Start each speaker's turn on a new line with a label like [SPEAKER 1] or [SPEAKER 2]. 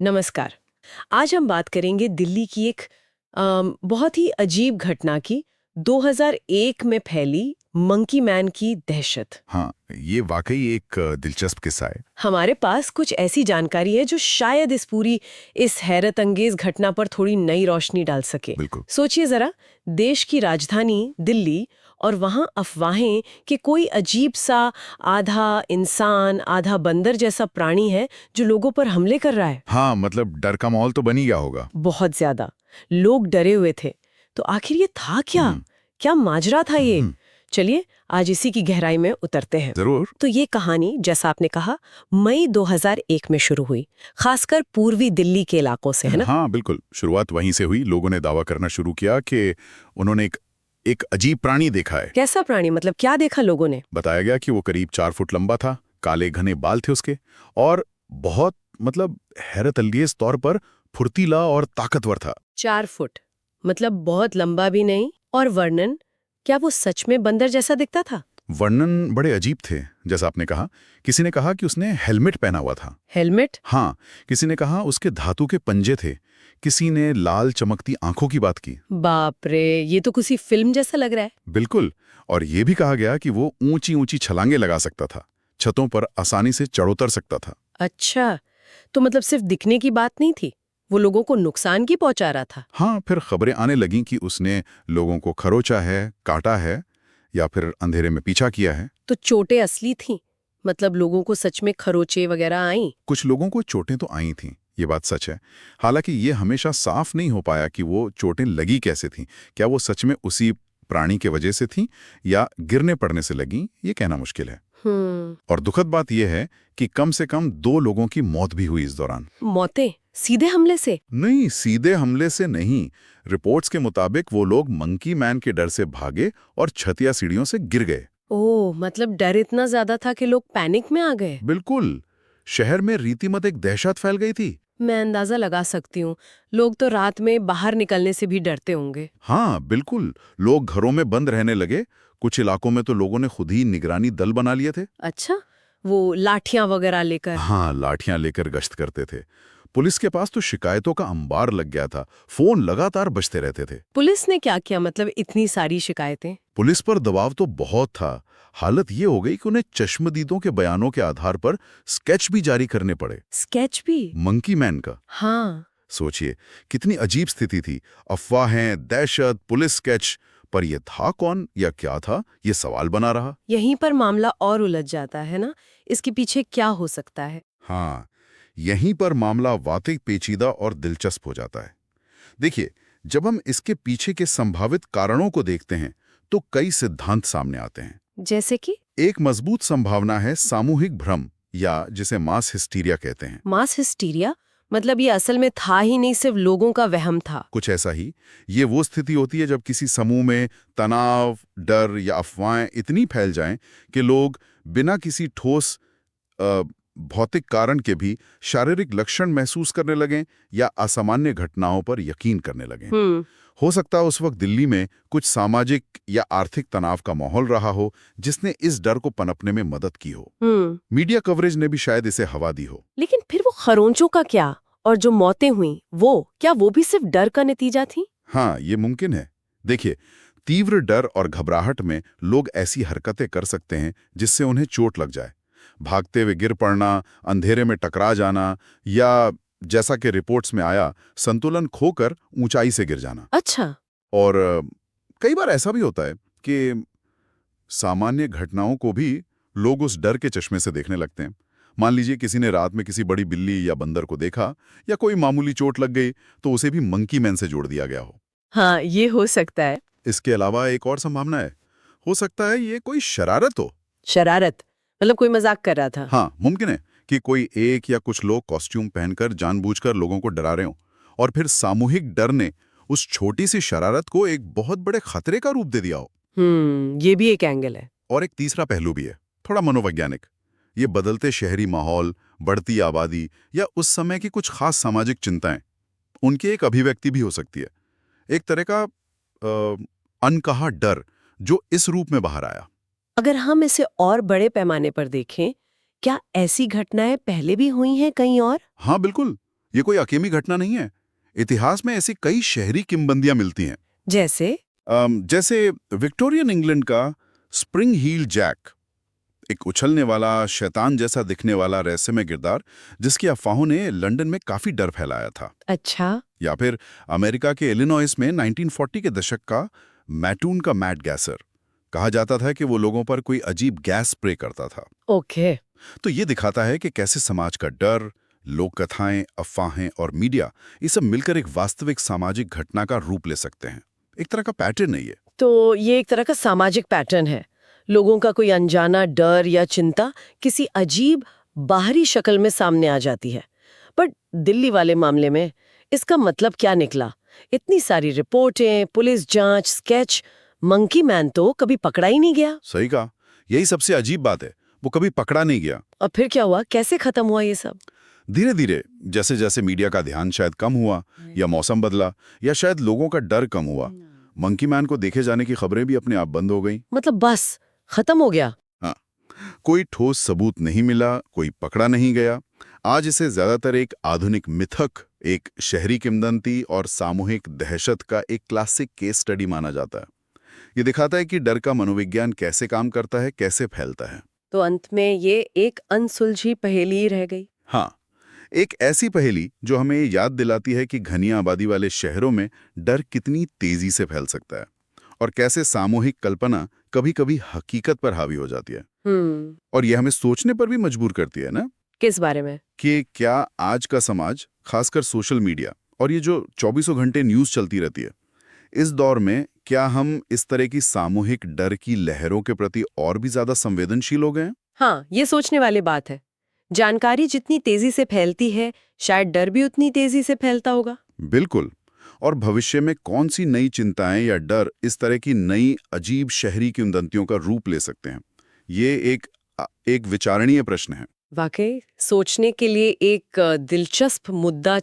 [SPEAKER 1] नमस्कार। आज हम बात करेंगे दिल्ली की एक बहुत ही अजीब घटना की। 2001 में फैली मंकी मैन की दहशत।
[SPEAKER 2] हाँ, ये वाकई एक दिलचस्प किस्सा है।
[SPEAKER 1] हमारे पास कुछ ऐसी जानकारी है जो शायद इस हैरत अंगेज घटना पर थोड़ी नई रोशनी डाल सके।
[SPEAKER 2] बिल्कुल।
[SPEAKER 1] सोचिए जरा, देश की राजधानी दिल्ली और वहां अफवाहें कि कोई अजीब सा आधा इंसान आधा बंदर जैसा प्राणी है जो लोगों पर हमले कर रहा है।
[SPEAKER 2] हाँ, मतलब डर का माहौल तो बन ही गया होगा।
[SPEAKER 1] बहुत ज्यादा लोग डरे हुए थे। तो आखिर ये था क्या? क्या माजरा था ये? चलिए आज इसी की गहराई में उतरते हैं।
[SPEAKER 2] जरूर।
[SPEAKER 1] तो ये कहानी, जैसा आपने कहा, मई 2001 में शुरू हुई, खासकर पूर्वी दिल्ली के इलाकों से, है ना?
[SPEAKER 2] हाँ, बिल्कुल। शुरुआत वहीं से हुई। लोगों ने दावा करना शुरू किया कि उन्होंने एक अजीब प्राणी देखा है।
[SPEAKER 1] कैसा प्राणी? मतलब क्या देखा लोगों ने?
[SPEAKER 2] बताया गया कि वो करीब 4 फुट लंबा था, काले घने बाल थे उसके, और बहुत हैरत अंगेज तौर पर फुर्तीला और ताकतवर था।
[SPEAKER 1] 4 फुट मतलब बहुत लंबा भी नहीं। और वर्णन, क्या वो सच में बंदर जैसा दिखता था?
[SPEAKER 2] वर्णन बड़े अजीब थे। जैसा आपने कहा, किसी ने कहा कि उसने हेलमेट पहना हुआ था।
[SPEAKER 1] हेलमेट?
[SPEAKER 2] हाँ, किसी ने कहा उसके धातु के पंजे थे। किसी ने लाल चमकती आंखों की बात की।
[SPEAKER 1] बाप रे, ये तो किसी फिल्म जैसा लग रहा है।
[SPEAKER 2] बिल्कुल। और ये भी कहा गया कि वो ऊंची ऊंची छलांगे लगा सकता था, छतों पर आसानी से चढ़ उतर सकता था।
[SPEAKER 1] अच्छा, तो मतलब सिर्फ दिखने की बात नहीं थी, वो लोगों को नुकसान की पहुंचा रहा था।
[SPEAKER 2] हाँ, फिर खबरें आने लगीं कि उसने लोगों को खरोचा है, काटा है, या फिर अंधेरे में पीछा किया है।
[SPEAKER 1] तो चोटें असली थीं? मतलब लोगों को सच में खरोचे वगैरह आई?
[SPEAKER 2] कुछ लोगों को चोटें तो आई थीं, ये बात सच है। हालांकि ये हमेशा साफ नहीं हो पाया कि वो चोटें लगी कैसे थीं। क्या वो सच में उसी प्राणी के वजह से थीं या गिरने पड़ने से लगीं, ये कहना मुश्किल है। और दुखद बात यह है कि कम से कम 2 लोगों की मौत भी हुई इस दौरान।
[SPEAKER 1] मौतें सीधे हमले से?
[SPEAKER 2] नहीं, सीधे हमले से नहीं। रिपोर्ट्स के मुताबिक वो लोग मंकी मैन के डर से भागे और छत या सीढ़ियों से गिर गए।
[SPEAKER 1] ओह, मतलब डर इतना ज्यादा था कि लोग पैनिक में आ गए।
[SPEAKER 2] बिल्कुल। शहर में रीतिमत एक दहशत फैल गई थी।
[SPEAKER 1] मैं अंदाजा लगा सकती हूँ, लोग तो रात में बाहर निकलने से भी डरते होंगे।
[SPEAKER 2] हाँ, बिल्कुल। लोग घरों में बंद रहने लगे। कुछ इलाकों में तो लोगों ने खुद ही निगरानी दल बना लिए थे।
[SPEAKER 1] अच्छा, वो लाठियां वगैरह लेकर?
[SPEAKER 2] हाँ, लाठियां लेकर गश्त करते थे। पुलिस के पास तो शिकायतों का अंबार लग गया था। फोन लगातार बजते रहते थे।
[SPEAKER 1] पुलिस ने क्या किया? मतलब इतनी सारी शिकायतें?
[SPEAKER 2] पुलिस पर दबाव तो बहुत था। हालत ये हो गई कि उन्हें चश्मदीदों के बयानों के आधार पर स्केच भी जारी करने पड़े।
[SPEAKER 1] स्केच भी?
[SPEAKER 2] मंकी मैन का।
[SPEAKER 1] हाँ।
[SPEAKER 2] सोचिए, कितनी अजीब स्थिति थी। अफवाहें, दहशत, पुलिस स्केच, पर यह था कौन या क्या था, ये सवाल बना रहा।
[SPEAKER 1] यहीं पर मामला और उलझ जाता है ना, इसके पीछे क्या हो सकता है?
[SPEAKER 2] हाँ, यहीं पर मामला वाकई पेचीदा और दिलचस्प हो जाता है। देखिए, जब हम इसके पीछे के संभावित कारणों को देखते हैं तो कई सिद्धांत सामने आते हैं।
[SPEAKER 1] जैसे कि?
[SPEAKER 2] एक मजबूत संभावना है सामूहिक भ्रम, या जिसे मास हिस्टीरिया कहते हैं।
[SPEAKER 1] मास हिस्टीरिया? मतलब ये असल में था ही नहीं, सिर्फ लोगों का वहम था।
[SPEAKER 2] कुछ ऐसा ही। ये वो स्थिति होती है जब किसी समूह में तनाव, डर या अफवाहें इतनी फैल जाएं कि लोग बिना किसी ठोस भौतिक कारण के भी शारीरिक लक्षण महसूस करने लगें या असामान्य घटनाओं पर यकीन करने लगें। हो सकता है उस वक्त दिल्ली में कुछ सामाजिक या आर्थिक तनाव का माहौल रहा हो जिसने इस डर को पनपने में मदद की हो। मीडिया कवरेज ने भी शायद इसे हवा दी हो।
[SPEAKER 1] लेकिन फिर वो खरोंचों का क्या? और जो मौतें हुई, क्या वो भी सिर्फ डर का नतीजा थी?
[SPEAKER 2] हाँ, ये मुमकिन है। देखिए, तीव्र डर और घबराहट में लोग ऐसी हरकतें कर सकते हैं जिससे उन्हें चोट लग जाए। भागते हुए गिर पड़ना, अंधेरे में टकरा जाना, या जैसा कि रिपोर्ट्स में आया, संतुलन खोकर ऊंचाई से गिर जाना।
[SPEAKER 1] अच्छा।
[SPEAKER 2] और कई बार ऐसा भी होता है कि सामान्य घटनाओं को भी लोग उस डर के चश्मे से देखने लगते हैं। मान लीजिए किसी ने रात में किसी बड़ी बिल्ली या बंदर को देखा, या कोई मामूली चोट लग गई तो उसे भी मंकी मैन से जोड़ दिया गया हो।
[SPEAKER 1] हाँ, ये हो सकता है।
[SPEAKER 2] इसके अलावा एक और संभावना है, हो सकता है ये कोई शरारत हो।
[SPEAKER 1] शरारत? मतलब कोई मजाक कर रहा था?
[SPEAKER 2] हाँ, मुमकिन है कि कोई एक या कुछ लोग कॉस्ट्यूम पहनकर जानबूझकर लोगों को डरा रहे हों, और फिर सामूहिक डर ने उस छोटी सी शरारत को एक बहुत बड़े खतरे का रूप दे दिया हो।
[SPEAKER 1] ये भी एक एंगल है।
[SPEAKER 2] और एक तीसरा पहलू भी है, थोड़ा मनोवैज्ञानिक। ये बदलते शहरी माहौल, बढ़ती आबादी, या उस समय की कुछ खास सामाजिक चिंताएं, उनकी एक अभिव्यक्ति भी हो सकती है। एक तरह का अनकहा डर जो इस रूप में बाहर आया।
[SPEAKER 1] अगर हम इसे और बड़े पैमाने पर देखें, क्या ऐसी घटनाएं पहले भी हुई हैं कहीं और?
[SPEAKER 2] हाँ, बिल्कुल। ये कोई अकेली घटना नहीं है। इतिहास में ऐसी कई शहरी किंवदंतियां मिलती हैं।
[SPEAKER 1] जैसे?
[SPEAKER 2] जैसे विक्टोरियन इंग्लैंड का स्प्रिंग हील जैक, एक उछलने वाला, शैतान जैसा दिखने वाला रहस्यमय किरदार जिसकी अफवाहों ने लंदन में काफी डर फैलाया था।
[SPEAKER 1] अच्छा।
[SPEAKER 2] या फिर अमेरिका के इलिनॉइस में 1940 के दशक का मैटून का मैट गैसर, कहा जाता था कि वो लोगों पर कोई अजीब गैस स्प्रे करता था।
[SPEAKER 1] ओके।
[SPEAKER 2] तो ये दिखाता है कि कैसे समाज का डर, लोक कथाएं, अफवाहें और मीडिया, ये सब मिलकर एक वास्तविक सामाजिक घटना का रूप ले सकते हैं। एक तरह का पैटर्न है ये।
[SPEAKER 1] तो ये एक तरह का सामाजिक पैटर्न है। लोगों का कोई अनजाना डर या चिंता किसी अजीब बाहरी शक्ल में सामने आ जाती है। बट दिल्ली वाले मामले में इसका मतलब क्या निकला? इतनी सारी रिपोर्टें, पुलिस जांच, स्केच, मंकी मैन तो कभी पकड़ा ही नहीं गया।
[SPEAKER 2] सही कहा, यही सबसे अजीब बात है, वो कभी पकड़ा नहीं गया।
[SPEAKER 1] और फिर क्या हुआ? कैसे खत्म हुआ ये सब?
[SPEAKER 2] धीरे धीरे, जैसे जैसे मीडिया का ध्यान शायद कम हुआ, या मौसम बदला, या शायद लोगों का डर कम हुआ, मंकी मैन को देखे जाने की खबरें भी अपने आप बंद हो गई।
[SPEAKER 1] मतलब बस खत्म हो गया?
[SPEAKER 2] हाँ, कोई ठोस सबूत नहीं मिला, कोई पकड़ा नहीं गया। आज इसे ज्यादातर एक आधुनिक मिथक, एक शहरी किंवदंती और सामूहिक दहशत का एक क्लासिक केस स्टडी माना जाता है। ये दिखाता है कि डर का मनोविज्ञान कैसे काम करता है, कैसे फैलता है।
[SPEAKER 1] तो अंत में ये एक अनसुलझी पहेली ही रह गई।
[SPEAKER 2] हाँ, एक ऐसी पहेली जो हमें ये याद दिलाती है कि घनी आबादी वाले शहरों में डर कितनी तेजी से फैल सकता है और कैसे सामूहिक कल्पना कभी-कभी हकीकत पर हावी हो जाती है। और यह हमें सोचने पर भी मजबूर करती है ना,
[SPEAKER 1] किस बारे में?
[SPEAKER 2] कि क्या आज का समाज, खासकर सोशल मीडिया और ये जो 24 घंटे न्यूज़ चलती रहती है, इस दौर में क्या हम इस तरह की सामूहिक डर की लहरों के प्रति और भी ज्यादा संवेदनशील हो गए हैं?
[SPEAKER 1] हाँ, ये सोचने वाली बात है। जानकारी जितनी तेजी से फैलती है, शायद डर भी उतनी तेजी से फैलता होगा।
[SPEAKER 2] बिल्कुल। और भविष्य में कौन सी नई चिंताएं या डर इस तरह की नई अजीब शहरी किंवदंतियों का रूप ले सकते हैं, ये एक विचारणीय प्रश्न है।
[SPEAKER 1] वाकई सोचने के लिए एक दिलचस्प मुद्दा